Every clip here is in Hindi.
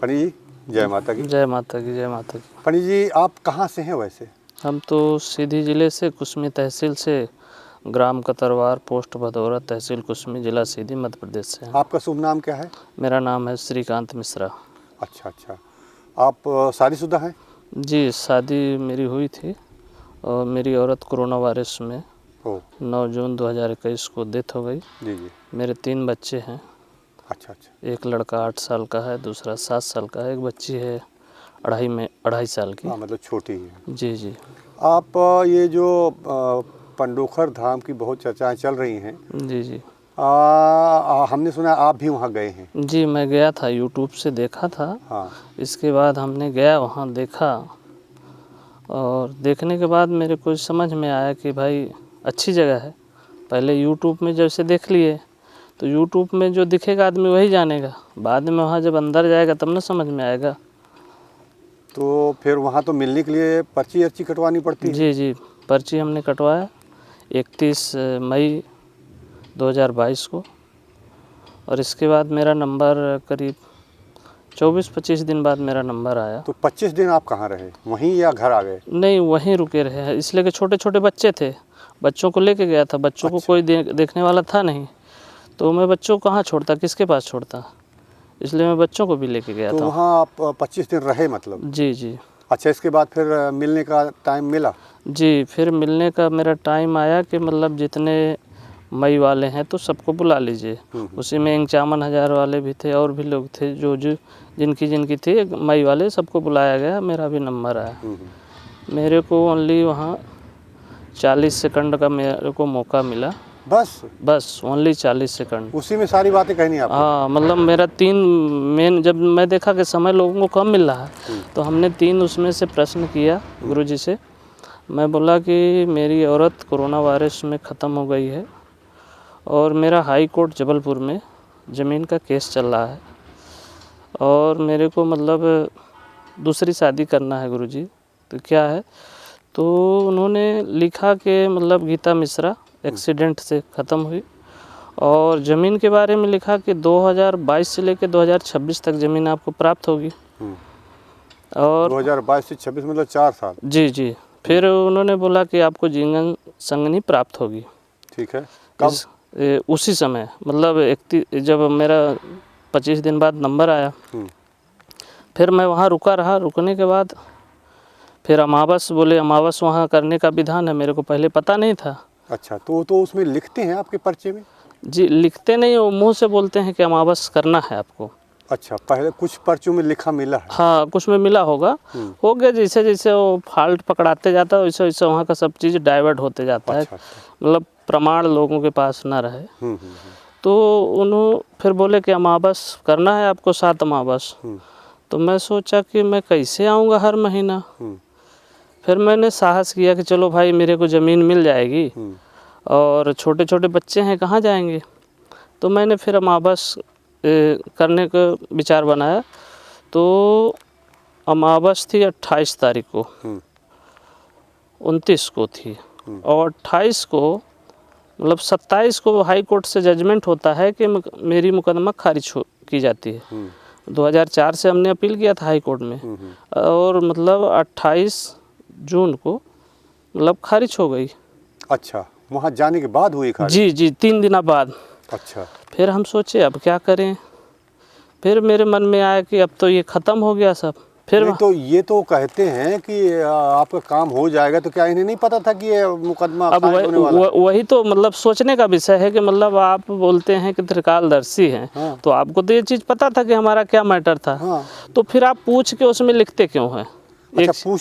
पंडित जी जय माता की। जय माता की, जय माता की। पंडित जी आप कहाँ से हैं वैसे? हम तो सीधी ज़िले से, कुसमी तहसील से, ग्राम कतरवार, पोस्ट भदौरा, तहसील कुसमी, जिला सीधी, मध्य प्रदेश से हैं। आपका शुभ नाम क्या है? मेरा नाम है श्रीकांत मिश्रा। अच्छा अच्छा, आप शादीशुदा हैं? जी, शादी मेरी हुई थी और मेरी औरत कोरोना वायरस में 9 जून 2021 को डेथ हो गई। जी जी। मेरे 3 बच्चे हैं। अच्छा अच्छा। एक लड़का 8 साल का है, दूसरा 7 साल का है, एक बच्ची है 2.5 साल की। हाँ, मतलब छोटी ही है। जी जी। आप ये जो पंडोखर धाम की बहुत चर्चाएं चल रही हैं। जी जी। हमने सुना आप भी वहाँ गए हैं? जी, मैं गया था, यूट्यूब से देखा था। हाँ। इसके बाद हमने गया वहाँ, देखा और देखने के बाद मेरे को समझ में आया कि भाई अच्छी जगह है। पहले यूट्यूब में जैसे देख लिए तो यूट्यूब में जो दिखेगा आदमी वही जानेगा, बाद में वहाँ जब अंदर जाएगा तब ना समझ में आएगा। तो फिर वहाँ तो मिलने के लिए पर्ची अर्ची कटवानी पड़ती है? जी जी, पर्ची हमने कटवाया 31 मई 2022 को, और इसके बाद मेरा नंबर करीब 24-25 दिन बाद मेरा नंबर आया। तो 25 दिन आप कहाँ रहे, वहीं या घर आ गए? नहीं, वहीं रुके रहे हैं, इसलिए कि छोटे छोटे बच्चे थे, बच्चों को लेके गया था। बच्चों को कोई देखने वाला था नहीं, तो मैं बच्चों को कहाँ छोड़ता, किसके पास छोड़ता, इसलिए मैं बच्चों को भी लेके गया तो था। वहाँ आप 25 दिन रहे मतलब? जी जी। अच्छा, इसके बाद फिर मिलने का टाइम मिला? जी, फिर मिलने का मेरा टाइम आया कि मतलब जितने मई वाले हैं तो सबको बुला लीजिए। उसी में 51,000 वाले भी थे और भी लोग थे जो जिनकी थी मई वाले, सबको बुलाया गया, मेरा भी नंबर आया। मेरे को ओनली वहाँ 40 सेकंड का मेरे को मौका मिला। बस ओनली 40 सेकंड। उसी में सारी बातें कहनी आपको? हाँ, मतलब मेरा 3 मेन, जब मैं देखा कि समय लोगों को कम मिल रहा है तो हमने 3 उसमें से प्रश्न किया गुरुजी से। मैं बोला कि मेरी औरत कोरोना वायरस में ख़त्म हो गई है और मेरा हाई कोर्ट जबलपुर में ज़मीन का केस चल रहा है और मेरे को मतलब दूसरी शादी करना है गुरुजी, तो क्या है? तो उन्होंने लिखा कि मतलब गीता मिश्रा एक्सीडेंट से ख़त्म हुई, और ज़मीन के बारे में लिखा कि 2022 से लेकर 2026 तक ज़मीन आपको प्राप्त होगी। और 2022 से 26 मतलब 4 साल? जी जी। फिर उन्होंने बोला कि आपको जीवन संगनी प्राप्त होगी। ठीक है, कब? उसी समय, मतलब जब मेरा 25 दिन बाद नंबर आया, फिर मैं वहाँ रुका रहा। रुकने के बाद फिर अमावस बोले, अमावस वहाँ करने का विधान है, मेरे को पहले पता नहीं था। अच्छा, तो उसमें लिखते हैं आपके पर्चे में? जी, लिखते नहीं, वो मुँह से बोलते हैं कि अमावस करना है आपको। अच्छा, पहले कुछ पर्चों में लिखा मिला है? हाँ, कुछ में मिला होगा। हो गया, जैसे जैसे वो फॉल्ट पकड़ाते जाता है वैसे वैसे वहाँ का सब चीज़ डाइवर्ट होते जाता है। मतलब प्रमाण लोगों के पास ना रहे। तो उन्होंने फिर बोले कि अमावस करना है आपको, 7 अमावस। तो मैं सोचा कि मैं कैसे आऊँगा हर महीना। फिर मैंने साहस किया कि चलो भाई मेरे को ज़मीन मिल जाएगी और छोटे छोटे बच्चे हैं, कहाँ जाएंगे। तो मैंने फिर अमावस करने का विचार बनाया। तो अमावस थी 28 तारीख को, 29 को थी, और 28 को मतलब 27 को हाई कोर्ट से जजमेंट होता है कि मेरी मुकदमा खारिज की जाती है। 2004 से हमने अपील किया था हाई कोर्ट में, और मतलब 28 जून को मतलब खारिज हो गई। अच्छा, वहाँ जाने के बाद हुई खारिज? जी जी, 3 दिन बाद। अच्छा। फिर हम सोचे अब क्या करें। फिर मेरे मन में आया कि अब तो ये ख़त्म हो गया सब। फिर नहीं, तो ये तो कहते हैं कि आपका काम हो जाएगा, तो क्या इन्हें नहीं पता था कि ये मुकदमा खारिज होने वाला है? वही तो मतलब सोचने का विषय है कि मतलब आप बोलते हैं कि त्रिकालदर्शी हैं। हाँ। तो आपको तो ये चीज़ पता था कि हमारा क्या मैटर था। हाँ। तो फिर आप पूछ के उसमें लिखते क्यों हैं? अच्छा,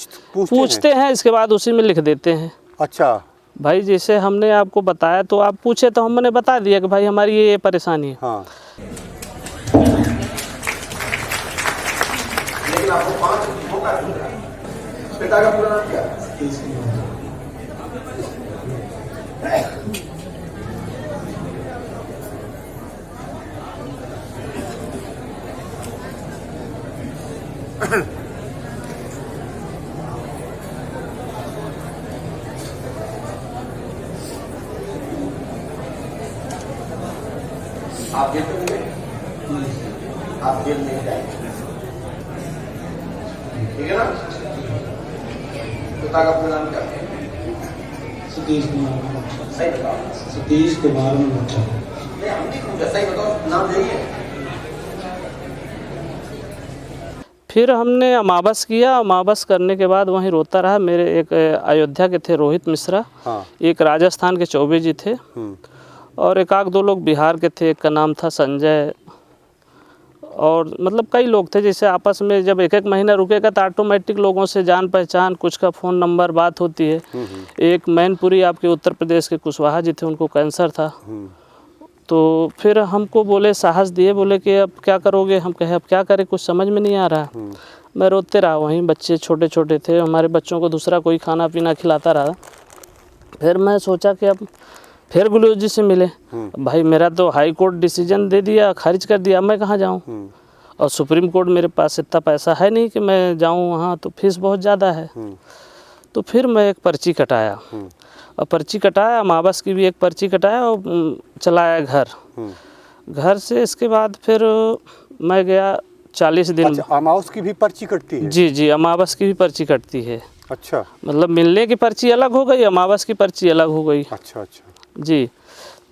पूछते हैं, इसके बाद उसी में लिख देते हैं। अच्छा भाई, जैसे हमने आपको बताया तो आप पूछे तो हमने बता दिया कि भाई हमारी ये परेशानी है। हाँ। लेकिन आपको 5 मौका पिता का पूरा नाम क्या? आप जेल में जाएंगे? ठीक है ना? पिता का पूरा नाम क्या है? सतीश कुमार। सही बताओ। सतीश कुमार मल्होत्रा। नहीं, हम नहीं पूछा, सही बताओ, नाम यही है। फिर हमने अमावस किया। अमावस करने के बाद वहीं रोता रहा। मेरे एक अयोध्या के थे रोहित मिश्रा, हाँ। एक राजस्थान के चौबे जी थे, और एक आध दो लोग बिहार के थे। एक का नाम था संजय, और मतलब कई लोग थे। जैसे आपस में जब एक एक महीना रुकेगा तो ऑटोमेटिक लोगों से जान पहचान, कुछ का फ़ोन नंबर बात होती है। एक मैनपुरी आपके उत्तर प्रदेश के कुशवाहा जी थे, उनको कैंसर था। तो फिर हमको बोले, साहस दिए, बोले कि अब क्या करोगे? हम कहे अब क्या करें, कुछ समझ में नहीं आ रहा। मैं रोते रहा वहीं। बच्चे छोटे छोटे थे, हमारे बच्चों को दूसरा कोई खाना पीना खिलाता रहा। फिर मैं सोचा कि अब फिर गुरुजी से मिले। भाई मेरा तो हाई कोर्ट डिसीजन दे दिया, खारिज कर दिया, अब मैं कहाँ जाऊँ? और सुप्रीम कोर्ट मेरे पास इतना पैसा है नहीं कि मैं जाऊँ वहाँ, तो फीस बहुत ज़्यादा है। तो फिर मैं एक पर्ची कटाया, और पर्ची कटाया, अमावस की भी एक पर्ची कटाया, और चलाया घर। घर से इसके बाद फिर मैं गया 40 दिन। अच्छा, अमावस की भी पर्ची कटती है? जी जी, अमावस की भी पर्ची कटती है। अच्छा, मतलब मिलने की पर्ची अलग हो गई, अमावस की पर्ची अलग हो गई। अच्छा अच्छा। जी,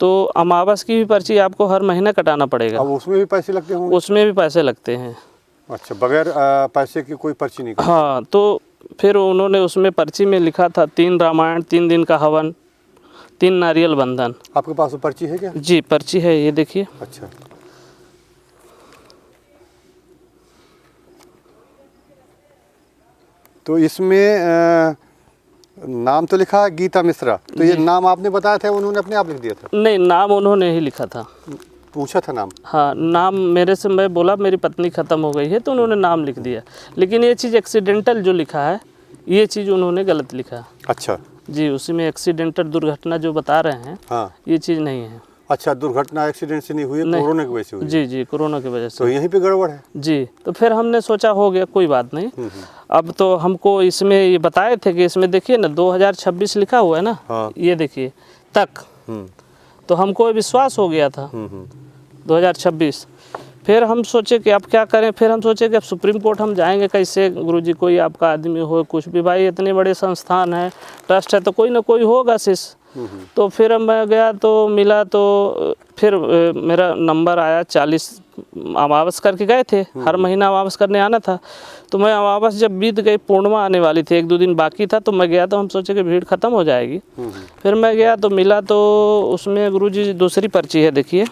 तो अमावस की भी पर्ची आपको हर महीने कटाना पड़ेगा। अब उसमें भी पैसे लगते होंगे? उसमें भी पैसे लगते हैं। अच्छा, बगैर पैसे की कोई पर्ची नहीं कटती? हाँ, तो फिर उन्होंने उसमें पर्ची में लिखा था 3 रामायण, 3 दिन का हवन, 3 नारियल बंधन। आपके पास वो पर्ची है क्या? जी, पर्ची है, ये देखिए। अच्छा, तो इसमें नाम तो लिखा है गीता मिश्रा, तो ये नाम आपने बताया था, उन्होंने अपने आप लिख दिया था? नहीं, नाम उन्होंने ही लिखा था। पूछा था नाम? हाँ, नाम मेरे से, मैं बोला मेरी पत्नी ख़त्म हो गई है, तो उन्होंने नाम लिख दिया। लेकिन ये चीज़ एक्सीडेंटल जो लिखा है, ये चीज़ उन्होंने गलत लिखा। अच्छा जी, उसी में एक्सीडेंटल दुर्घटना जो बता रहे हैं, हाँ। ये चीज़ नहीं है। अच्छा, दुर्घटना एक्सीडेंट से नहीं हुई है, कोरोना की वजह से हुई है? जी जी, कोरोना की वजह से। तो यहीं पे गड़बड़ है? जी, तो फिर हमने सोचा हो गया, कोई बात नहीं। अब तो हमको इसमें ये बताए थे कि इसमें देखिए ना 2026 लिखा हुआ है ना। हाँ। ये देखिए तक, तो हमको विश्वास हो गया था 2026। फिर हम सोचे कि अब क्या करें। फिर हम सोचे कि अब सुप्रीम कोर्ट हम जाएंगे कैसे? गुरुजी, कोई आपका आदमी हो, कुछ भी, भाई इतने बड़े संस्थान है, ट्रस्ट है, तो कोई ना कोई होगा शिष्य। तो फिर मैं गया तो मिला, तो फिर मेरा नंबर आया 40। अमावस करके गए थे, हर महीना अमावस करने आना था। तो मैं अमावस जब बीत गई, पूर्णिमा आने वाली थी, 1-2 दिन बाकी था, तो मैं गया, तो हम सोचे कि भीड़ ख़त्म हो जाएगी। फिर मैं गया तो मिला, तो उसमें गुरुजी दूसरी पर्ची है, देखिए।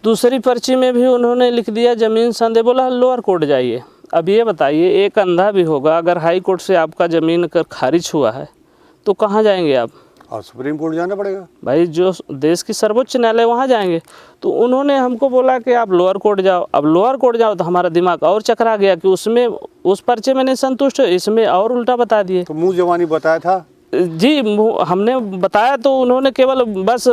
दूसरी पर्ची में भी उन्होंने लिख दिया ज़मीन संदेह, बोला लोअर कोर्ट जाइए। अब ये बताइए, एक अंधा भी होगा, अगर हाई कोर्ट से आपका ज़मीन कर खारिज हुआ है तो कहाँ जाएंगे आप? और सुप्रीम कोर्ट जाना पड़ेगा भाई, जो देश की सर्वोच्च न्यायालय, वहाँ जाएंगे। तो उन्होंने हमको बोला कि आप लोअर कोर्ट जाओ। अब लोअर कोर्ट जाओ तो हमारा दिमाग और चकरा गया कि उसमें, उस पर्चे में नहीं संतुष्ट हो, इसमें और उल्टा बता दिए। तो मुँह जवानी बताया था? जी, हमने बताया, तो उन्होंने केवल बस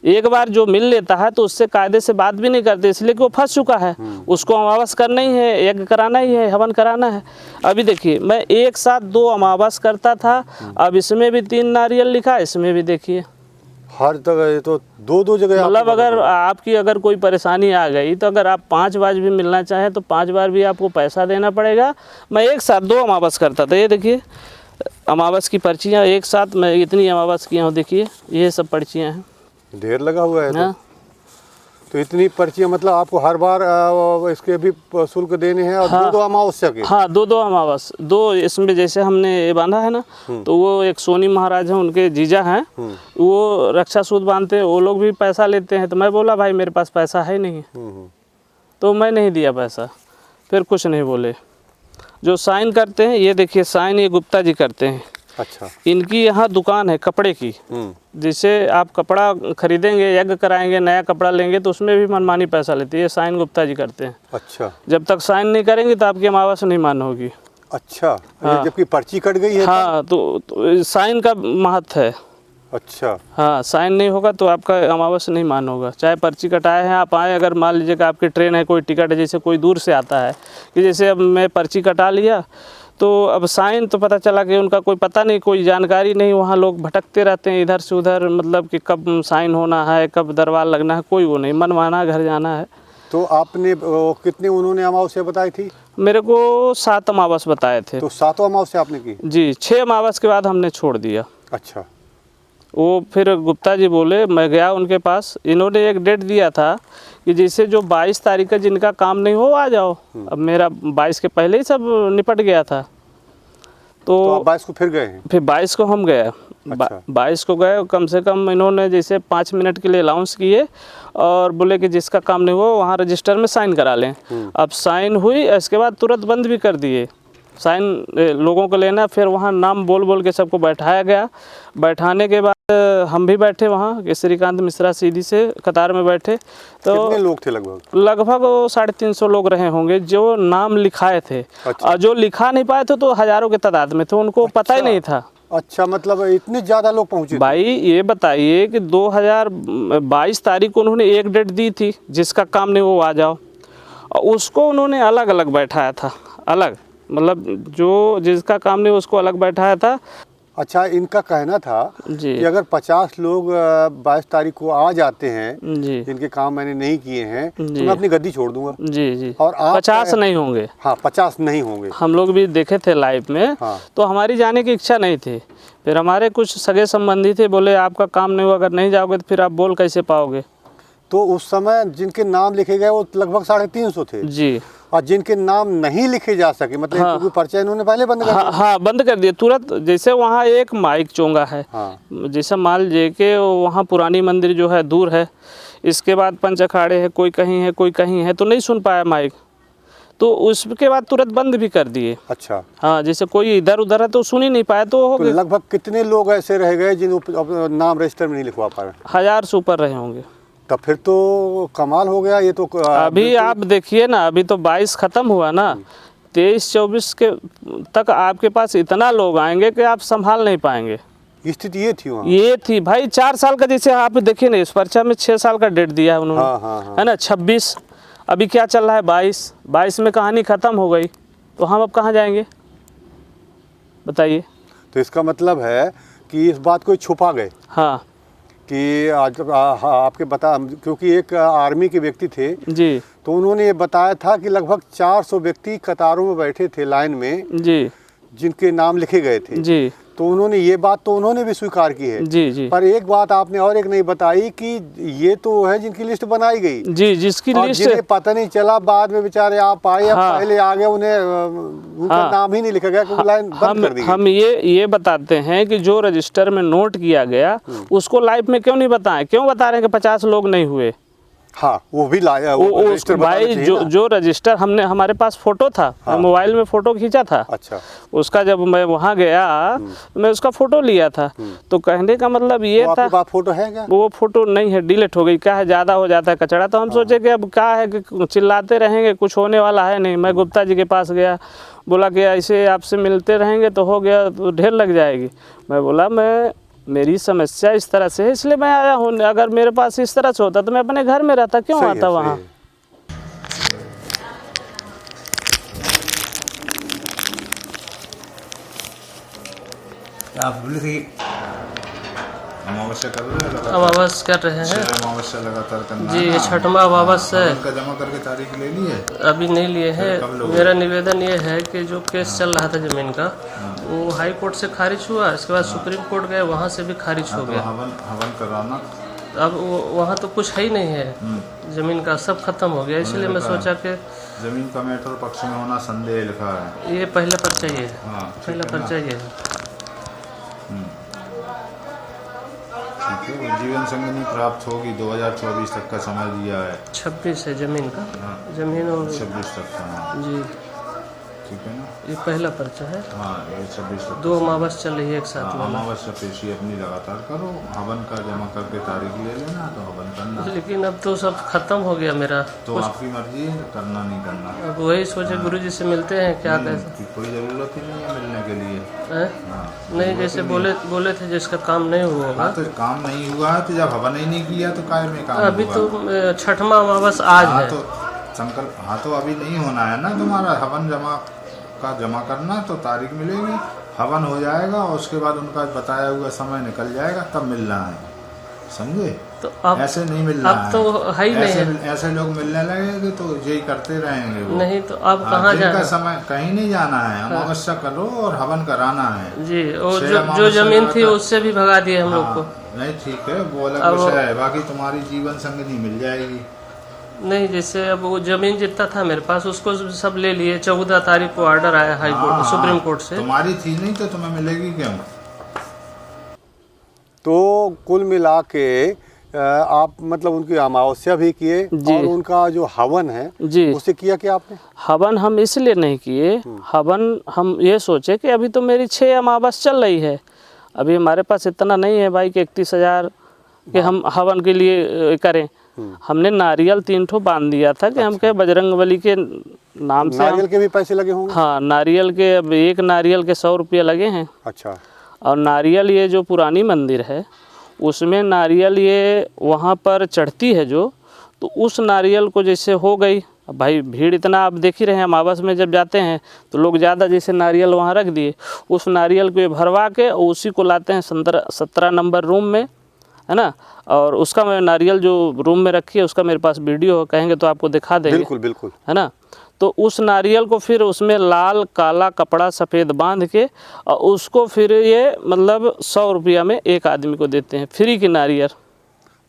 एक बार जो मिल लेता है तो उससे कायदे से बात भी नहीं करते, इसलिए कि वो फंस चुका है। उसको अमावस करना ही है, यज्ञ कराना ही है, हवन कराना है। अभी देखिए, मैं एक साथ 2 अमावस करता था, अब इसमें भी 3 नारियल लिखा, इसमें भी देखिए। हर जगह तो 2-2 जगह। मतलब अगर आपकी अगर कोई परेशानी आ गई, तो अगर आप 5 बार भी मिलना चाहें तो 5 बार भी आपको पैसा देना पड़ेगा। मैं एक साथ 2 अमावस करता था। ये देखिए अमावस की पर्चियाँ, एक साथ मैं इतनी अमावस की हूँ, देखिए ये सब पर्चियाँ हैं। ढेर लगा हुआ है। हाँ। तो इतनी पर्चियाँ, मतलब आपको हर बार इसके भी शुल्क देने हैं? और हाँ। 2-2 अमावस्या के? हाँ, 2-2 अमावस। 2 इसमें जैसे हमने ये बांधा है ना, तो वो एक सोनी महाराज हैं, उनके जीजा हैं, वो रक्षा सूद बांधते हैं, वो लोग भी पैसा लेते हैं। तो मैं बोला भाई मेरे पास पैसा है नहीं, तो मैं नहीं दिया पैसा। फिर कुछ नहीं बोले। जो साइन करते हैं, ये देखिए साइन, ये गुप्ता जी करते हैं। अच्छा। इनकी यहाँ दुकान है कपड़े की। जिसे आप कपड़ा खरीदेंगे, यज्ञ कराएंगे, नया कपड़ा लेंगे, तो उसमें भी मनमानी पैसा लेती है। ये साइन गुप्ता जी करते हैं। अच्छा। जब तक साइन नहीं करेंगे तो आपकी अमावस नहीं मान होगी। अच्छा। हाँ। जबकि पर्ची कट गई है? हाँ, तो साइन का महत्व है। अच्छा। हाँ, साइन नहीं होगा तो आपका अमावस नहीं मान होगा। चाहे पर्ची कटाए हैं आप, आए, अगर मान लीजिए कि आपकी ट्रेन है, कोई टिकट है, जैसे कोई दूर से आता है, कि जैसे अब मैं पर्ची कटा लिया, तो अब साइन तो पता चला कि उनका कोई पता नहीं, कोई जानकारी नहीं, वहाँ लोग भटकते रहते हैं इधर से उधर, मतलब कि कब साइन होना है, कब दरबार लगना है, कोई वो नहीं, मनमाना घर जाना है। तो आपने कितने उन्होंने अमावस्या बताई थी? मेरे को 7 अमावस बताए थे। तो 7 अमावस्या आपने की? जी, 6 अमावस के बाद हमने छोड़ दिया। अच्छा। वो फिर गुप्ता जी बोले, मैं गया उनके पास, इन्होंने एक डेट दिया था कि जैसे जो 22 तारीख का जिनका काम नहीं हो आ जाओ। अब मेरा 22 के पहले ही सब निपट गया था। तो आप 22 को फिर गए हैं? फिर 22 को हम गए। अच्छा। 22 को गए, कम से कम इन्होंने जैसे 5 मिनट के लिए अलाउंस किए और बोले कि जिसका काम नहीं हो वहाँ रजिस्टर में साइन करा लें। अब साइन हुई, इसके बाद तुरंत बंद भी कर दिए। साइन लोगों को लेना, फिर वहाँ नाम बोल बोल के सबको बैठाया गया। बैठाने के बाद हम भी बैठे वहाँ कि श्रीकांत मिश्रा सीधी से कतार में बैठे। तो कितने लोग थे लगभग? लगभग 350 लोग रहे होंगे जो नाम लिखाए थे। अच्छा। और जो लिखा नहीं पाए थे तो हजारों के तादाद में थे, उनको पता ही नहीं था। अच्छा, मतलब इतने ज़्यादा लोग पहुँचे? भाई ये बताइए कि 2022 तारीख को उन्होंने एक डेट दी थी, जिसका काम नहीं वो आ जाओ, और उसको उन्होंने अलग अलग बैठाया था। अलग मतलब जो जिसका काम नहीं उसको अलग बैठाया था। अच्छा, इनका कहना था जी कि अगर 50 लोग 22 तारीख को आ जाते हैं जी जिनके काम मैंने नहीं किए हैं तो जी। मैं अपनी गद्दी छोड़ दूंगा। जी जी। और आप 50 नहीं होंगे। हाँ, 50 नहीं होंगे। हम लोग भी देखे थे लाइव में। हाँ। तो हमारी जाने की इच्छा नहीं थी। फिर हमारे कुछ सगे संबंधी थे, बोले आपका काम नहीं हुआ, अगर नहीं जाओगे तो फिर आप बोल कैसे पाओगे। तो उस समय जिनके नाम लिखे गए वो लगभग 350 थे जी। और जिनके नाम नहीं लिखे जा सके, मतलब हाँ। क्योंकि पर्चा इन्होंने पहले बंद कर दिया। हाँ, बंद कर दिए तुरंत। जैसे वहाँ एक माइक चोंगा है। हाँ। जैसे मान लीजिए कि वहाँ पुरानी मंदिर जो है दूर है, इसके बाद पंच अखाड़े है, कोई कहीं है कोई कहीं है, तो नहीं सुन पाया माइक, तो उसके बाद तुरंत बंद भी कर दिए। अच्छा। हाँ, जैसे कोई इधर उधर है तो सुन ही नहीं पाया, तो हो तो गए। लगभग कितने लोग ऐसे रह गए जिन नाम रजिस्टर में नहीं लिखवा पाए? 1000 से ऊपर रहे होंगे। तब फिर तो कमाल हो गया ये तो। अभी आप देखिए ना, अभी तो 22 ख़त्म हुआ ना, 23-24 के तक आपके पास इतना लोग आएंगे कि आप संभाल नहीं पाएंगे। स्थिति ये थी वहाँ? ये थी भाई 4 साल का, जैसे आप देखिए ना इस पर्चा में 6 साल का डेट दिया है उन्होंने। हाँ, हाँ, हाँ। है ना, 26, अभी क्या चल रहा है 22 में कहानी ख़त्म हो गई, तो हम अब कहाँ जाएंगे बताइए। तो इसका मतलब है कि इस बात को छुपा गए। हाँ कि आज आपके बता, क्योंकि एक आर्मी के व्यक्ति थे जी तो उन्होंने ये बताया था कि लगभग 400 व्यक्ति कतारों में बैठे थे लाइन में, जी जिनके नाम लिखे गए थे। जी। तो उन्होंने ये बात तो उन्होंने भी स्वीकार की है। जी जी। पर एक बात आपने और एक नहीं बताई कि ये तो है जिनकी लिस्ट बनाई गई जी, जिसकी और लिस्ट जिन्हें पता नहीं चला, बाद में बेचारे आप आए या हाँ। पहले आ गए, उन्हें उनका हाँ। नाम ही नहीं लिखा गया क्योंकि लाइन बंद कर दी गई। हम ये बताते हैं कि जो रजिस्टर में नोट किया गया उसको लाइव में क्यों नहीं बताएं, क्यों बता रहे हैं कि 50 लोग नहीं हुए। हाँ, वो भी लाया वो भाई जो रजिस्टर हमने, हमारे पास फोटो था। हाँ। मोबाइल में फोटो खींचा था। अच्छा। उसका जब मैं वहाँ गया मैं उसका फोटो लिया था। तो कहने का मतलब ये तो था, आपके पास फोटो है क्या? वो फोटो नहीं है, डिलीट हो गई। क्या है, ज़्यादा हो जाता है कचरा, तो हम सोचे कि अब क्या है कि चिल्लाते रहेंगे, कुछ होने वाला है नहीं। मैं गुप्ता जी के पास गया, बोला कि ऐसे आपसे मिलते रहेंगे तो हो गया, तो ढेर लग जाएगी। मैं बोला मेरी समस्या इस तरह से है इसलिए मैं आया हूँ, अगर मेरे पास इस तरह से होता तो मैं अपने घर में रहता, क्यों आता वहाँ। आप बोले थे अमावस्या कर रहे हैं? अमावस कर रहे हैं अमावस्या लगातार करना जी, है ये 6वां अमावस है। का जमा करके तारीख ले ली है? अभी नहीं लिए हैं। मेरा निवेदन ये है कि जो केस चल रहा था ज़मीन का, वो हाई कोर्ट से खारिज हुआ, इसके बाद सुप्रीम कोर्ट गए, वहाँ से भी खारिज हो गया। हवन कराना, अब वहाँ तो कुछ है ही नहीं है, ज़मीन का सब खत्म हो गया। इसलिए मैं सोचा कि जमीन का मैटर पक्ष में होना संदेह लिखा है। ये पहला पर्चा ही है। हाँ, पहला पर्चा ही है। ठीक है, जीवन संगिनी प्राप्त होगी, 2024 तक का समय दिया है। 26 है ज़मीन का। हाँ। ज़मीन और 26 तक का है। जी, ठीक है ना? ये पहला पर्चा है। हाँ, ये 26 तक। 2 अमावस चल रही है एक साथ वाला। अमावस्या पेशी अपनी लगातार करो, हवन का जमा करके तारीख ले लेना, तो हवन करना। लेकिन अब तो सब खत्म हो गया मेरा। तो आपकी मर्जी है, करना नहीं करना। अब वही सोचे गुरुजी से मिलते हैं क्या कैसे। कि कोई ज़रूरत ही नहीं है मिलने के लिए। हैं? हाँ, नहीं, जैसे बोले थे जिसका काम नहीं हुआ होगा। हाँ, तो काम नहीं हुआ है तो जब हवन ही नहीं किया तो काय में काम अभी होगा? तो 6वां अमावस आज हाँ, है। तो संकल्प, हाँ तो अभी नहीं होना है ना तुम्हारा हवन जमा करना, तो तारीख मिलेगी, हवन हो जाएगा और उसके बाद उनका बताया हुआ समय निकल जाएगा, तब मिलना है, समझे? तो अब ऐसे नहीं मिल रहा अब तो है ही नहीं है। ऐसे लोग मिलने लगेंगे तो यही करते रहेंगे वो। नहीं तो अब हाँ, कहाँ जिनका जाना? समय कहीं नहीं जाना है, अमावस्या करो और हवन कराना है जी, और छह जो अमावस्या जमीन थी का- उससे भी भगा दिए हम लोग हाँ, को। नहीं ठीक है, वो अलग अब- विषय है, बाकी तुम्हारी जीवन संगिनी मिल जाएगी। नहीं, जैसे अब वो जमीन जितना था मेरे पास उसको सब ले लिए। 14 तारीख को ऑर्डर आया हाई कोर्ट हाँ, सुप्रीम कोर्ट से। तुम्हारी थी नहीं तो तुम्हें मिलेगी क्यों? तो कुल मिला के आप मतलब उनकी अमावस्या भी किए जी। और उनका जो हवन है जी, उसे किया क्या आपने? हवन हम इसलिए नहीं किए। हवन हम ये सोचे कि अभी तो मेरी 6 अमावस चल रही है, अभी हमारे पास इतना नहीं है भाई कि 31,000 के हम हवन के लिए करें। हमने नारियल 3 ठो बांध दिया था कि हम क्या बजरंगबली के नाम से नारियल के भी पैसे लगे होंगे? हाँ, नारियल के अब एक नारियल के 100 रुपये लगे हैं। अच्छा। और नारियल ये जो पुरानी मंदिर है उसमें नारियल ये वहाँ पर चढ़ती है जो, तो उस नारियल को जैसे हो गई। अब भाई भीड़ इतना आप देख ही रहे हैं, अमावस में जब जाते हैं तो लोग ज़्यादा जैसे नारियल वहाँ रख दिए, उस नारियल को ये भरवा के और उसी को लाते हैं 17 नंबर रूम में, है ना। और उसका मैं नारियल जो रूम में रखी है उसका मेरे पास वीडियो कहेंगे तो आपको दिखा देंगे, बिल्कुल बिल्कुल, है ना। तो उस नारियल को फिर उसमें लाल काला कपड़ा सफ़ेद बांध के और उसको फिर ये मतलब 100 रुपया में एक आदमी को देते हैं, फ्री की नारियल।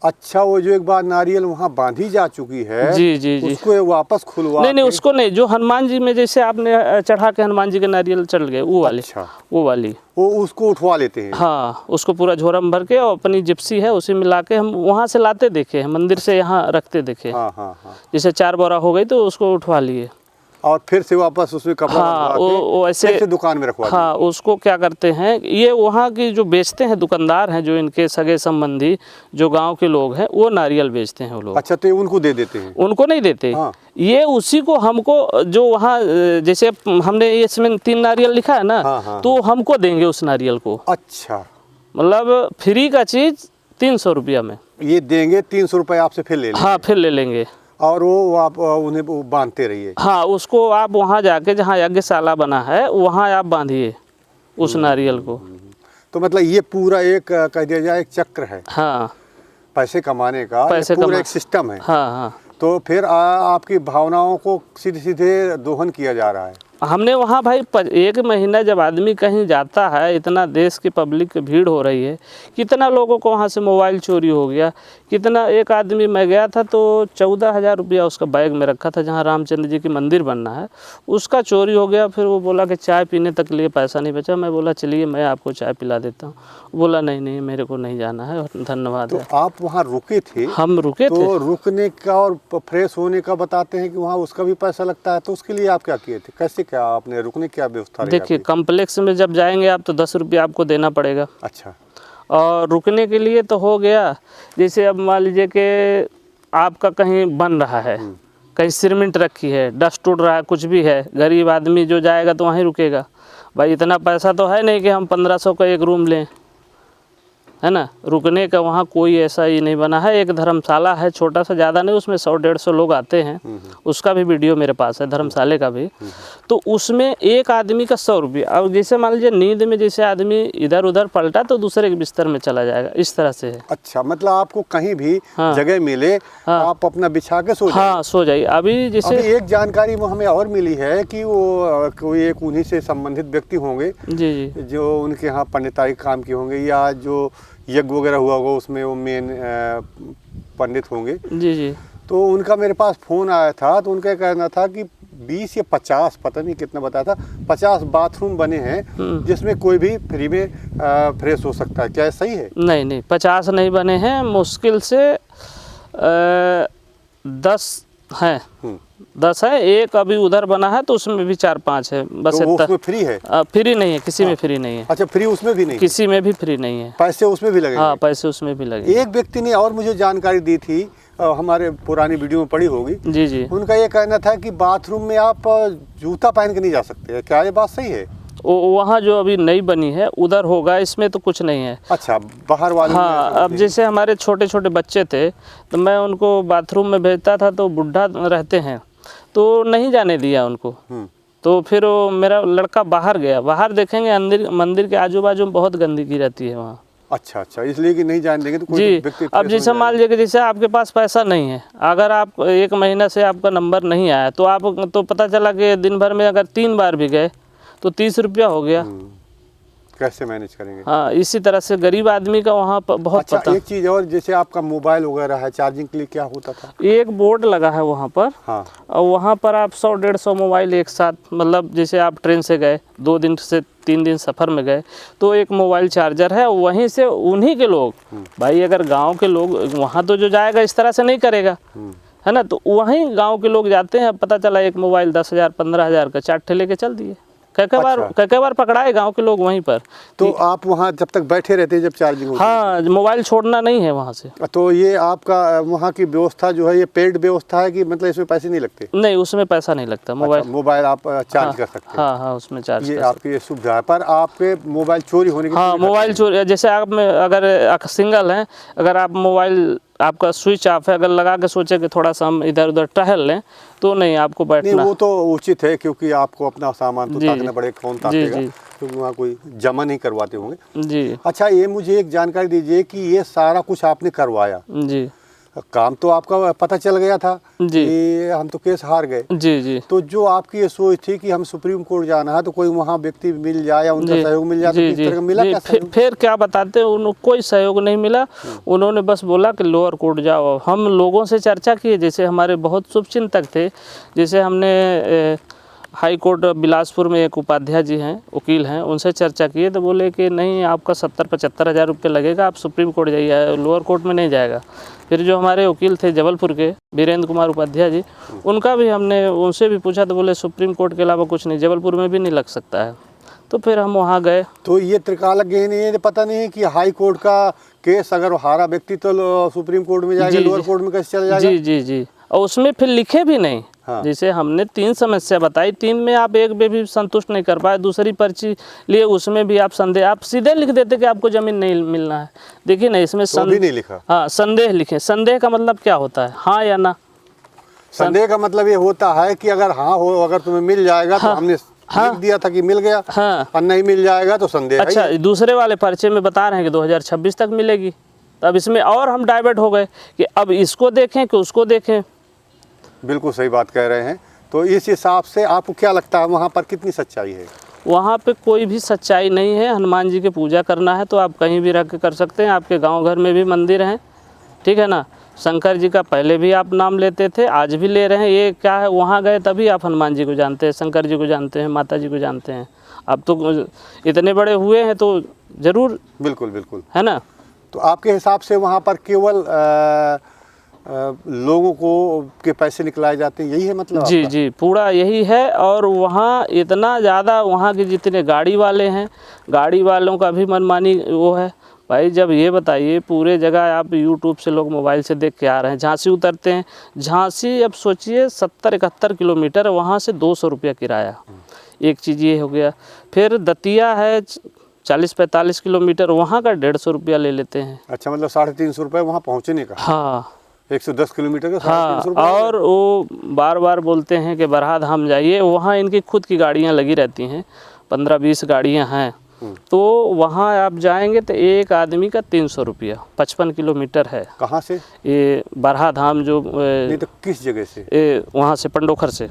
अच्छा, वो जो एक बार नारियल वहाँ बांधी जा चुकी है जी जी जी, उसको ये वापस खुलवा नहीं के- उसको नहीं, जो हनुमान जी में जैसे आपने चढ़ा के हनुमान जी के नारियल चढ़ गए वो वाली। अच्छा, वो वाली, वो उसको उठवा लेते हैं? हाँ, उसको पूरा झोरा में भर के और अपनी जिप्सी है उसी में ला के हम वहाँ से लाते देखे हैं, मंदिर से यहाँ रखते देखे। हाँ हाँ हाँ। जैसे 4 बोरा हो गई तो उसको उठवा लिए। और फिर से वापस उसमें कपड़ा हाँ, बंधवा के वो ऐसे फिर से दुकान में रखवा हाँ, उसको क्या करते हैं ये वहाँ की जो बेचते हैं दुकानदार हैं, जो इनके सगे संबंधी जो गांव के लोग हैं वो नारियल बेचते हैं वो लोग। अच्छा, तो ये उनको दे देते हैं? उनको नहीं देते। हाँ। ये उसी को हमको जो वहाँ जैसे हमने इसमें 3 नारियल लिखा है ना, हाँ, हाँ, तो हमको देंगे उस नारियल को। अच्छा, मतलब फ्री का चीज़ 300 रुपया में। ये देंगे 300 रुपये आपसे, फिर ले लेंगे? हाँ, फिर ले लेंगे। और वो आप उन्हें वो बांधते रहिए? हाँ, उसको आप वहाँ जाके जहाँ यज्ञशाला बना है वहाँ आप बांधिए उस नारियल को। तो मतलब ये पूरा एक कह दिया जाए एक चक्र है हाँ, पैसे कमाने का, पैसे पूरा कमा- एक सिस्टम है। हाँ हाँ। तो फिर आपकी भावनाओं को सीधे सीधे दोहन किया जा रहा है? हमने वहाँ भाई 1 महीना जब आदमी कहीं जाता है, इतना देश की पब्लिक की भीड़ हो रही है, कितना लोगों को वहाँ से मोबाइल चोरी हो गया। कितना, एक आदमी मैं गया था तो 14,000 रुपया उसका बैग में रखा था जहाँ रामचंद्र जी की मंदिर बनना है, उसका चोरी हो गया। फिर वो बोला कि चाय पीने तक लिए पैसा नहीं बचा। मैं बोला चलिए मैं आपको चाय पिला देता हूँ। बोला नहीं नहीं मेरे को नहीं जाना है, धन्यवाद तो है। आप वहाँ रुके थे? हम रुके थे। तो रुकने का और फ्रेश होने का बताते हैं कि वहाँ उसका भी पैसा लगता है, तो उसके लिए आप क्या किए थे? कैसे, क्या आपने रुकने की क्या व्यवस्था रही देखिए, आपकी? कम्प्लेक्स में जब जाएंगे आप तो 10 रुपया आपको देना पड़ेगा। अच्छा, और रुकने के लिए तो हो गया, जैसे अब मान लीजिए कि आपका कहीं बन रहा है, कहीं सीमेंट रखी है, डस्ट उड़ रहा है, कुछ भी है, गरीब आदमी जो जाएगा तो वहीं रुकेगा। भाई इतना पैसा तो है नहीं कि हम 1500 का एक रूम लें, है ना। रुकने का वहाँ कोई ऐसा ही नहीं बना है। एक धर्मशाला है छोटा सा, ज़्यादा नहीं, उसमें 100-150 लोग आते हैं। उसका भी वीडियो मेरे पास है, धर्मशाले का भी। तो उसमें एक आदमी का 100 रुपया। अब जैसे मान लीजिए नींद में जैसे आदमी इधर उधर पलटा तो दूसरे के बिस्तर में चला जाएगा, इस तरह से है। अच्छा, मतलब आपको कहीं भी हाँ। जगह मिले आप अपना बिछा के सो जाइए? हाँ, सो जाइए। अभी जैसे अभी एक जानकारी वो हमें और मिली है कि वो कोई एक उन्हीं से संबंधित व्यक्ति होंगे जी जी जो उनके यहाँ पंडिताई काम किए होंगे, या जो यज्ञ वगैरह हुआ होगा उसमें वो मेन पंडित होंगे। जी जी, तो उनका मेरे पास फ़ोन आया था, तो उनका कहना था कि 20 या 50, पता नहीं कितना बताया था, 50 बाथरूम बने हैं जिसमें कोई भी फ्री में फ्रेश हो सकता है। क्या ये सही है? नहीं नहीं, 50 नहीं बने हैं, मुश्किल से 10 हैं। 10 है। एक अभी उधर बना है तो उसमें भी 4-5 है, बस तो वो इतना। उसमें फ्री है? फ्री नहीं है, किसी में फ्री नहीं है। अच्छा, फ्री उसमें भी नहीं? किसी में भी फ्री नहीं है। पैसे उसमें भी लगेंगे? हाँ, पैसे उसमें भी लगे। एक व्यक्ति ने और मुझे जानकारी दी थी, हमारे पुरानी वीडियो में पड़ी होगी। जी जी, उनका ये कहना था कि बाथरूम में आप जूता पहन के नहीं जा सकते। क्या ये बात सही है? वहाँ जो अभी नई बनी है उधर होगा, इसमें तो कुछ नहीं है। अच्छा, बाहर वाले में हाँ, अब जैसे हमारे छोटे छोटे बच्चे थे तो मैं उनको बाथरूम में भेजता था, तो बुढ़ा रहते हैं तो नहीं जाने दिया उनको। तो फिर वो मेरा लड़का बाहर गया, बाहर देखेंगे मंदिर के आजू बाजू में बहुत गंदगी रहती है वहाँ। अच्छा अच्छा, इसलिए कि नहीं जान देंगे तो कोई जी। व्यक्ति अब परेशान जैसे हो मान लीजिए कि जैसे आपके पास पैसा नहीं है, अगर आप 1 महीना से आपका नंबर नहीं आया तो आप तो पता चला कि दिन भर में अगर 3 बार भी गए तो 30 रुपया हो गया। जाएगा। कैसे मैनेज करेंगे? हाँ, इसी तरह से गरीब आदमी का वहाँ पर बहुत अच्छा, पता। एक चीज़ और, जैसे आपका मोबाइल वगैरह है, चार्जिंग के लिए क्या होता था? एक बोर्ड लगा है वहाँ पर, हाँ और वहाँ पर आप 100-150 मोबाइल एक साथ, मतलब जैसे आप ट्रेन से गए 2 दिन से 3 दिन सफ़र में गए तो एक मोबाइल चार्जर है, वहीं से उन्हीं के लोग, भाई अगर गांव के लोग वहाँ तो जो जाएगा इस तरह से नहीं करेगा, है ना, तो वहीं गांव के लोग जाते हैं। पता चला एक मोबाइल 10,000 15,000 का 4 ठेले के चल दिए। कई बार पकड़ाए गांव के लोग वहीं पर। तो आप वहाँ जब तक बैठे रहते हैं जब चार्जिंग होती हाँ, मोबाइल छोड़ना नहीं है वहाँ से। है? तो ये आपका वहाँ की व्यवस्था जो है ये पेड व्यवस्था है कि मतलब इसमें पैसे नहीं लगते? नहीं, उसमें पैसा नहीं लगता। मोबाइल अच्छा, मोबाइल आप चार्ज कर सकते हैं। हाँ हाँ, उसमें चार्ज ये कर आपकी ये सुविधा है, पर आपके मोबाइल चोरी होने की हाँ, पूरी मोबाइल चोरी, जैसे आप में अगर सिंगल हैं, अगर आप मोबाइल आपका स्विच ऑफ है, अगर लगा के सोचे कि थोड़ा सा हम इधर उधर टहल लें तो नहीं, आपको नहीं, बैठना। वो तो उचित है क्योंकि आपको अपना सामान तो जी, ताकना पड़ेगा, कौन ताकेगा, जी। क्योंकि वहाँ कोई जमा नहीं करवाते होंगे। जी अच्छा, ये मुझे एक जानकारी दीजिए कि ये सारा कुछ आपने करवाया, जी काम तो आपका पता चल गया था जी। कि हम तो केस हार गए, जी जी तो जो आपकी ये सोच थी कि हम सुप्रीम कोर्ट जाना है तो कोई वहाँ व्यक्ति मिल जाए या उनका जी, सहयोग मिल जाए, तो जी किस जी तरह का मिला जी। क्या सहयोग? फिर क्या बताते हैं, उन्होंने कोई सहयोग नहीं मिला। उन्होंने बस बोला कि लोअर कोर्ट जाओ। हम लोगों से चर्चा किए, जैसे हमारे बहुत शुभचिंतक थे, जैसे हमने हाई कोर्ट बिलासपुर में एक उपाध्याय जी हैं, वकील हैं, उनसे चर्चा किए तो बोले कि नहीं, आपका 70-75 हज़ार रुपये लगेगा, आप सुप्रीम कोर्ट जाइए, लोअर कोर्ट में नहीं जाएगा। फिर जो हमारे वकील थे जबलपुर के वीरेंद्र कुमार उपाध्याय जी, उनका भी हमने उनसे भी पूछा तो बोले सुप्रीम कोर्ट के अलावा कुछ नहीं, जबलपुर में भी नहीं लग सकता है। तो फिर हम वहाँ गए। तो ये त्रिकालज्ञ नहीं, ये पता नहीं है कि हाई कोर्ट का केस अगर हारा व्यक्ति तो सुप्रीम कोर्ट में जाएगा, जी, लोअर जी। कोर्ट में कैसे चला जाएगा? जी जी जी। और उसमें फिर लिखे भी नहीं। हाँ। जैसे हमने 3 समस्या बताई, 3 में आप एक में भी संतुष्ट नहीं कर पाए, दूसरी पर्ची लिए उसमें भी आप संदेह, आप सीधे लिख देते कि आपको ज़मीन नहीं मिलना है। देखिए ना, इसमें तो भी नहीं लिखा। हाँ, संदेह लिखे। संदेह का मतलब क्या होता है? हाँ या ना। संदेह का मतलब ये होता है कि अगर हाँ हो, अगर तुम्हें मिल जाएगा तो हमने लिख दिया था कि मिल गया, हाँ। और नहीं मिल जाएगा तो संदेह है। अच्छा, दूसरे वाले पर्चे में बता रहे हैं कि 2026 तक मिलेगी। तो अब इसमें और हम डाइवर्ट हो गए कि अब इसको देखें कि उसको देखें। बिल्कुल सही बात कह रहे हैं। तो इस हिसाब से आपको क्या लगता है वहाँ पर कितनी सच्चाई है? वहाँ पे कोई भी सच्चाई नहीं है। हनुमान जी की पूजा करना है तो आप कहीं भी रह के कर सकते हैं। आपके गांव घर में भी मंदिर हैं, ठीक है ना। शंकर जी का पहले भी आप नाम लेते थे, आज भी ले रहे हैं। ये क्या है, वहाँ गए तभी आप हनुमान जी को जानते हैं, शंकर जी को जानते हैं, माता जी को जानते हैं। अब तो इतने बड़े हुए हैं तो ज़रूर, बिल्कुल बिल्कुल, है ना। तो आपके हिसाब से वहाँ पर केवल लोगों को के पैसे निकलाए जाते हैं, यही है मतलब जी आपका? जी, पूरा यही है। और वहाँ इतना ज़्यादा, वहाँ के जितने गाड़ी वाले हैं, गाड़ी वालों का भी मनमानी वो है। भाई जब ये बताइए, पूरे जगह आप यूट्यूब से लोग मोबाइल से देख के आ रहे हैं, झांसी उतरते हैं। झांसी अब सोचिए 70-71 किलोमीटर, वहाँ से 200 रुपया किराया। एक चीज़ ये हो गया। फिर दतिया है 40-45 किलोमीटर, वहाँ का 150 रुपया ले लेते हैं। अच्छा, मतलब 350 रुपये वहाँ पहुँचने का? हाँ 110 किलोमीटर का हाँ। 350 रुपये। और वो बार बार बोलते हैं कि बरहा धाम जाइए, वहाँ इनकी खुद की गाड़ियाँ लगी रहती हैं, 15-20 गाड़ियाँ हैं। तो वहाँ आप जाएंगे तो एक आदमी का 300 रुपया, 55 किलोमीटर है। कहाँ से? ये बरहा धाम जो नहीं तो किस जगह से? वहाँ से पंडोखर से।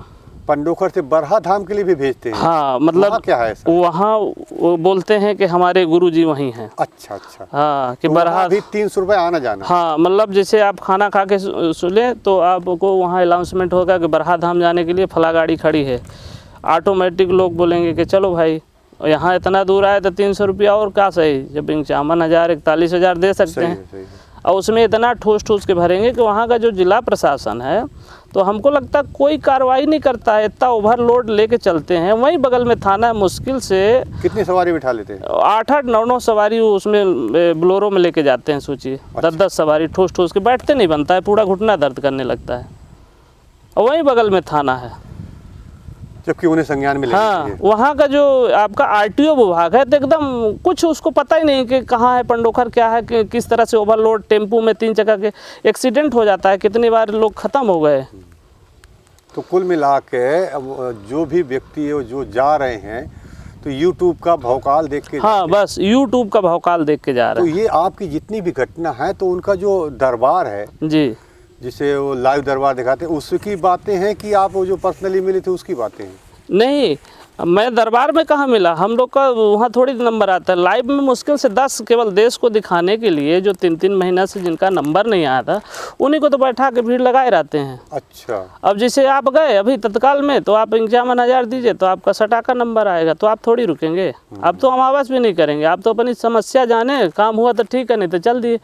पंडोखर से बरहा धाम के लिए भी भेजते हैं? हाँ, मतलब वहाँ क्या है ऐसा? वहाँ वो बोलते हैं कि हमारे गुरु जी वहीं हैं। अच्छा अच्छा, हाँ, कि तो बरहा वहाँ भी 300 रुपये आना जाना? हाँ, मतलब जैसे आप खाना खा के सुने तो आपको वहाँ अनाउंसमेंट होगा कि बरहा धाम जाने के लिए फला गाड़ी खड़ी है। ऑटोमेटिक लोग बोलेंगे कि चलो भाई, यहाँ इतना दूर आए तो 300 रुपया और क्या सही, जब 51,000 41,000 दे सकते सही हैं। है, सही है। और उसमें इतना ठूस ठूस के भरेंगे कि वहाँ का जो जिला प्रशासन है, तो हमको लगता है कोई कार्रवाई नहीं करता है। इतना ओवरलोड लेके चलते हैं। वहीं बगल में थाना है, मुश्किल से कितनी सवारी बिठा लेते हैं? 8-8 9-9 सवारी उसमें बोलेरो में लेके जाते हैं। सोचिए 10-10 सवारी ठूस ठूस के, बैठते नहीं बनता है, पूरा घुटना दर्द करने लगता है। और वहीं बगल में थाना है, जबकि उन्हें संज्ञान में लेना हाँ। चाहिए। वहाँ का जो आपका आरटीओ विभाग है तो एकदम कुछ उसको पता ही नहीं कि कहाँ है पंडोखर, क्या है, कि किस तरह से ओवरलोड टेम्पू में 3 चक्का के एक्सीडेंट हो जाता है, कितनी बार लोग ख़त्म हो गए। तो कुल मिला के अब जो भी व्यक्ति है जो जा रहे हैं, तो यूट्यूब का भौकाल देख के हाँ, बस यूट्यूब का भौकाल देख के जा तो रहे ये आपकी जितनी भी घटना है तो उनका जो दरबार है हैं जी। जिसे वो लाइव दरबार दिखाते हैं उसकी बातें हैं कि आप वो जो पर्सनली मिले थे उसकी बातें हैं? नहीं, मैं दरबार में कहाँ मिला, हम लोग का वहाँ थोड़ी नंबर आता है। लाइव में मुश्किल से 10 केवल देश को दिखाने के लिए जो 3-3 महीना से जिनका नंबर नहीं आया था उन्हीं को तो बैठा के भीड़ लगाए रहते हैं। अच्छा। अब जैसे आप गए अभी तत्काल में तो आप 51,000 दीजिए तो आपका सटा का नंबर आएगा, तो आप थोड़ी रुकेंगे। आप तो अमावस भी नहीं करेंगे, आप तो अपनी समस्या जाने, काम हुआ तो ठीक है नहीं तो चल दिए।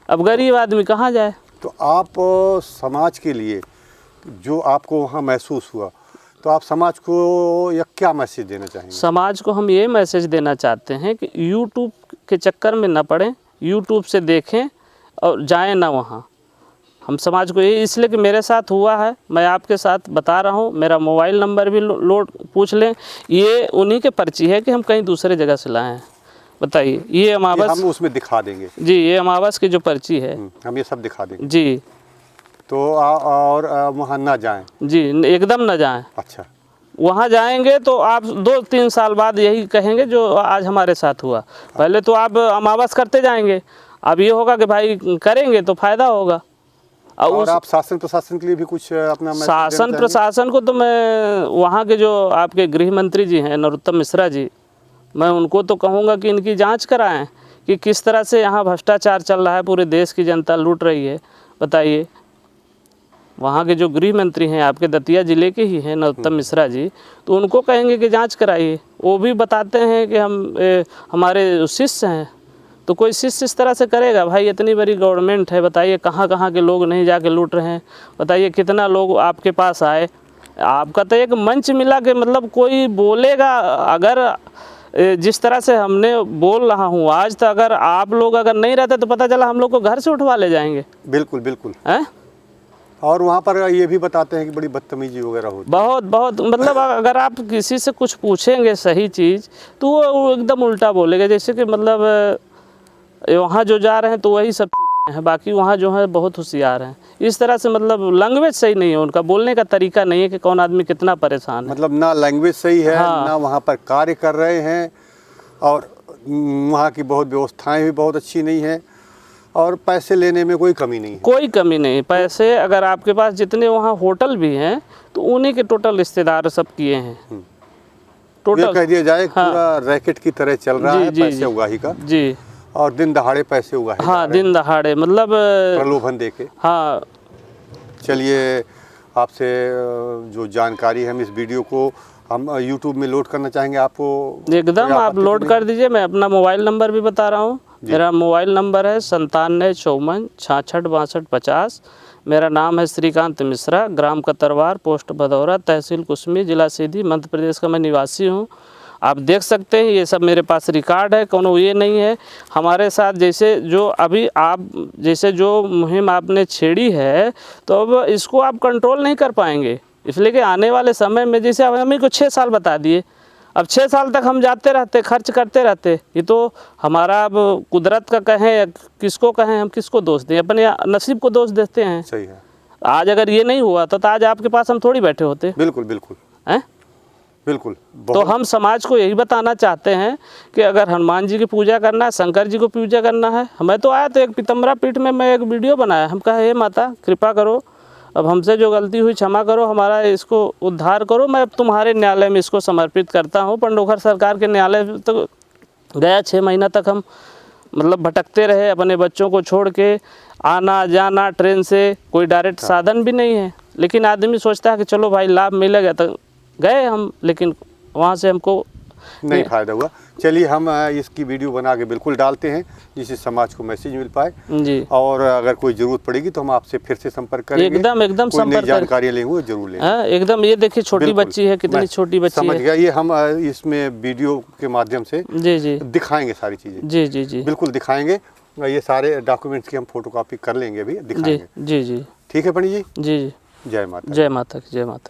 अब गरीब आदमी कहाँ जाए। तो आप समाज के लिए जो आपको वहाँ महसूस हुआ तो आप समाज को या क्या मैसेज देना चाहेंगे? समाज को हम ये मैसेज देना चाहते हैं कि यूट्यूब के चक्कर में ना पड़ें, यूट्यूब से देखें और जाएं ना वहाँ। हम समाज को ये इसलिए कि मेरे साथ हुआ है, मैं आपके साथ बता रहा हूँ, मेरा मोबाइल नंबर भी लोड पूछ लें, ये उन्हीं के पर्ची है कि हम कहीं दूसरे जगह से लाए हैं। बताइए, ये अमावस हम उसमें दिखा देंगे जी, ये अमावस की जो पर्ची है हम ये सब दिखा देंगे जी। तो और वहाँ ना जाएं। जी, एकदम ना जाएं। अच्छा। वहाँ जाएंगे तो आप 2-3 साल बाद यही कहेंगे जो आज हमारे साथ हुआ। पहले तो आप अमावस करते जाएंगे, अब ये होगा कि भाई करेंगे तो फायदा होगा। और आप शासन प्रशासन के लिए भी कुछ अपना मैसेज देना शासन चाहेंगे? प्रशासन को तो मैं वहाँ के जो आपके गृह मंत्री जी हैं नरोत्तम मिश्रा जी, मैं उनको तो कहूँगा कि इनकी जांच कराएं कि किस तरह से यहाँ भ्रष्टाचार चल रहा है, पूरे देश की जनता लूट रही है। बताइए, वहाँ के जो गृह मंत्री हैं आपके दतिया ज़िले के ही हैं नरोत्तम मिश्रा जी, तो उनको कहेंगे कि जांच कराइए। वो भी बताते हैं कि हमारे शिष्य हैं, तो कोई शिष्य इस तरह से करेगा? भाई इतनी बड़ी गवर्नमेंट है, बताइए कहाँ कहाँ के लोग नहीं जाके लूट रहे हैं। बताइए कितना लोग आपके पास आए, आपका तो एक मंच मिला कि मतलब कोई बोलेगा। अगर जिस तरह से हमने बोल रहा हूँ आज, तो अगर आप लोग अगर नहीं रहते तो पता चला हम लोग को घर से उठवा ले जाएंगे। बिल्कुल बिल्कुल हैं? और वहाँ पर ये भी बताते हैं कि बड़ी बदतमीजी वगैरह होती है। बहुत मतलब अगर आप किसी से कुछ पूछेंगे सही चीज़ तो वो एकदम उल्टा बोलेगा। जैसे कि मतलब वहाँ जो जा रहे हैं तो वही सब हैं, बाकी वहाँ जो है बहुत होशियार हैं। इस तरह से मतलब लैंग्वेज सही नहीं है, उनका बोलने का तरीका नहीं है कि कौन आदमी कितना परेशान है। मतलब ना लैंग्वेज सही है, हाँ। ना वहाँ पर कार्य कर रहे हैं, और वहाँ की बहुत व्यवस्थाएं भी बहुत अच्छी नहीं है, और पैसे लेने में कोई कमी नहीं है। कोई कमी नहीं। पैसे अगर आपके पास जितने वहाँ होटल भी हैं तो उन्हीं के टोटल रिश्तेदार सब किए हैं। ये टोटल कह दिया जाए हाँ। पूरा रैकेट की तरह चल रहा है, पैसे उगाही का जी। और दिन दहाड़े पैसे उगाहे हाँ, दिन दहाड़े मतलब प्रलोभन देके। हाँ। चलिए, आपसे जो जानकारी है हम इस वीडियो को हम YouTube में लोड करना चाहेंगे। आपको एकदम कोई आप आपत्ति लोड नहीं? कर दीजिए। मैं अपना मोबाइल नंबर भी बता रहा हूँ। मेरा मोबाइल नंबर है 9754666250। मेरा नाम है श्रीकांत मिश्रा, ग्राम कतरवार, पोस्ट भदौरा, तहसील कुसमी, जिला सीधी, मध्य प्रदेश का मैं निवासी हूँ। आप देख सकते हैं ये सब मेरे पास रिकॉर्ड है, कोनो ये नहीं है। हमारे साथ जैसे जो अभी आप जैसे जो मुहिम आपने छेड़ी है तो अब इसको आप कंट्रोल नहीं कर पाएंगे, इसलिए कि आने वाले समय में जैसे अब हमें को 6 साल बता दिए, अब 6 साल तक हम जाते रहते, खर्च करते रहते। ये तो हमारा अब कुदरत का कहें किसको कहें, हम किसको दोष दें? अपने नसीब को दोष देते हैं। सही है। आज अगर ये नहीं हुआ तो आज आपके पास हम थोड़ी बैठे होते बिल्कुल बिल्कुल हैं। बिल्कुल। तो हम समाज को यही बताना चाहते हैं कि अगर हनुमान जी की पूजा करना है, शंकर जी को पूजा करना है। हमें तो आया तो एक पीतम्बरा पीठ में मैं एक वीडियो बनाया, हम कहा हे माता कृपा करो, अब हमसे जो गलती हुई क्षमा करो, हमारा इसको उद्धार करो। मैं तुम्हारे न्यायालय में इसको समर्पित करता हूँ। पंडोखर सरकार के न्यायालय तो गया 6 महीना तक हम मतलब भटकते रहे, अपने बच्चों को छोड़ के आना जाना, ट्रेन से कोई डायरेक्ट साधन भी नहीं है। लेकिन आदमी सोचता है कि चलो भाई लाभ मिलेगा तो गए हम, लेकिन वहाँ से हमको नहीं फ़ायदा हुआ। चलिए, हम इसकी वीडियो बना के बिल्कुल डालते हैं जिससे समाज को मैसेज मिल पाए जी। और अगर कोई ज़रूरत पड़ेगी तो हम आपसे फिर से संपर्क करेंगे। एकदम कोई नई संपर्क जानकारियाँ लेंगे वो जरूर लेंगे। हाँ, एकदम। ये देखिए छोटी बिल्कुल। बच्ची है, कितनी मैं छोटी बच्ची समझ है। गया। ये हम इसमें वीडियो के माध्यम से जी जी दिखाएंगे सारी चीज़ें। जी जी जी बिल्कुल दिखाएंगे। ये सारे डॉक्यूमेंट्स की हम फोटोकॉपी कर लेंगे, अभी जी दिखाएंगे। जी जी ठीक है पंडित जी। जी। जय माता। जय माता की, जय माता।